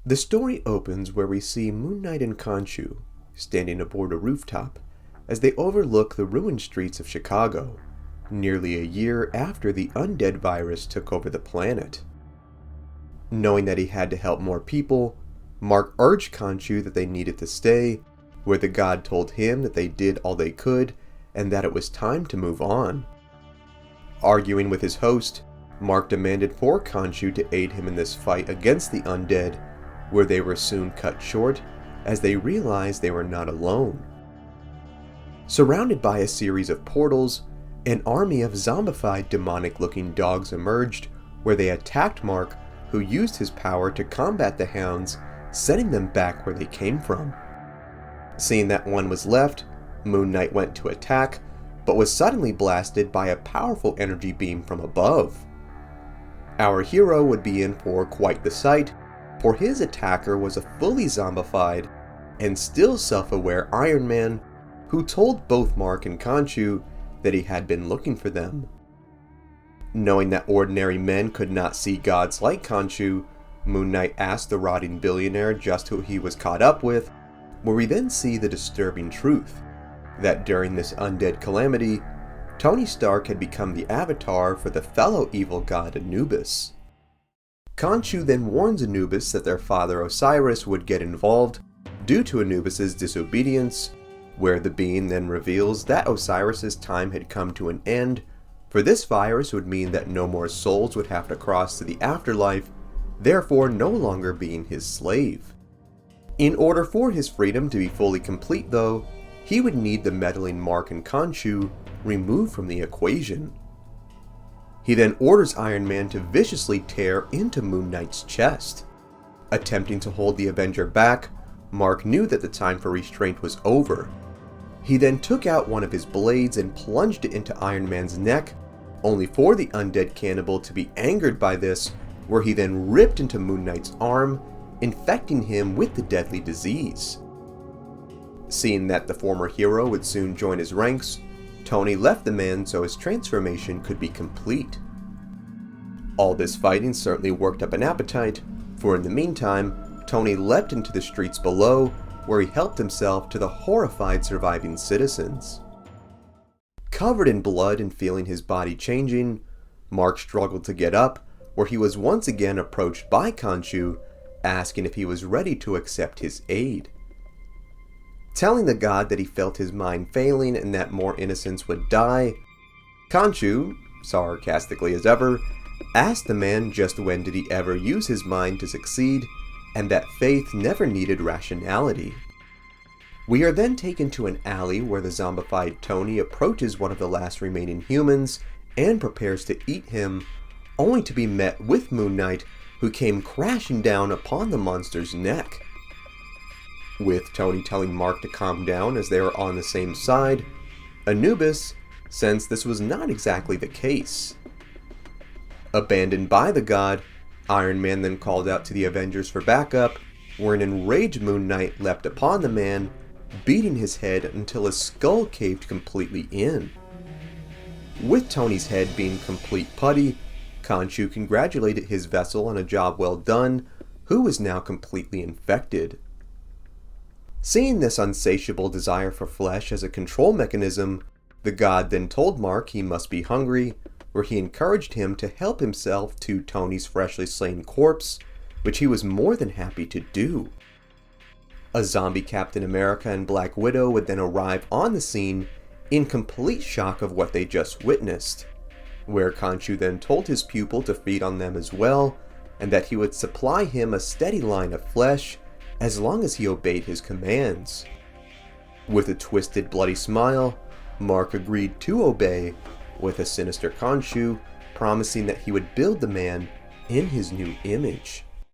The story opens where we see Moon Knight and Khonshu standing aboard a rooftop as they overlook the ruined streets of Chicago, nearly a year after the undead virus took over the planet. Knowing that he had to help more people, Mark urged Khonshu that they needed to stay, where the god told him that they did all they could and that it was time to move on. Arguing with his host, Mark demanded for Khonshu to aid him in this fight against the undead, where they were soon cut short as they realized they were not alone. Surrounded by a series of portals, an army of zombified demonic-looking dogs emerged, where they attacked Mark, who used his power to combat the hounds, sending them back where they came from. Seeing that one was left, Moon Knight went to attack, but was suddenly blasted by a powerful energy beam from above. Our hero would be in for quite the sight, for his attacker was a fully zombified and still self-aware Iron Man, who told both Mark and Khonshu that he had been looking for them. Knowing that ordinary men could not see gods like Khonshu, Moon Knight asked the rotting billionaire just who he was caught up with, where we then see the disturbing truth that during this undead calamity, Tony Stark had become the avatar for the fellow evil god Anubis. Khonshu then warns Anubis that their father Osiris would get involved due to Anubis' disobedience, where the being then reveals that Osiris' time had come to an end, for this virus would mean that no more souls would have to cross to the afterlife, therefore no longer being his slave. In order for his freedom to be fully complete though, he would need the meddling Mark and Khonshu removed from the equation. He then orders Iron Man to viciously tear into Moon Knight's chest. Attempting to hold the Avenger back, Mark knew that the time for restraint was over. He then took out one of his blades and plunged it into Iron Man's neck, only for the undead cannibal to be angered by this, where he then ripped into Moon Knight's arm, infecting him with the deadly disease. Seeing that the former hero would soon join his ranks, Tony left the man so his transformation could be complete. All this fighting certainly worked up an appetite, for in the meantime, Tony leapt into the streets below, where he helped himself to the horrified surviving citizens. Covered in blood and feeling his body changing, Mark struggled to get up, where he was once again approached by Khonshu, asking if he was ready to accept his aid. Telling the god that he felt his mind failing and that more innocents would die, Khonshu, sarcastically as ever, asked the man just when did he ever use his mind to succeed, and that faith never needed rationality. We are then taken to an alley where the zombified Tony approaches one of the last remaining humans and prepares to eat him, only to be met with Moon Knight, who came crashing down upon the monster's neck. With Tony telling Mark to calm down as they are on the same side, Anubis sensed this was not exactly the case. Abandoned by the god, Iron Man then called out to the Avengers for backup, where an enraged Moon Knight leapt upon the man, beating his head until his skull caved completely in. With Tony's head being complete putty, Khonshu congratulated his vessel on a job well done, who was now completely infected. Seeing this unsatiable desire for flesh as a control mechanism, the god then told Mark he must be hungry, where he encouraged him to help himself to Tony's freshly slain corpse, which he was more than happy to do. A zombie Captain America and Black Widow would then arrive on the scene in complete shock of what they just witnessed, where Khonshu then told his pupil to feed on them as well, and that he would supply him a steady line of flesh as long as he obeyed his commands. With a twisted, bloody smile, Mark agreed to obey, with a sinister Khonshu promising that he would build the man in his new image.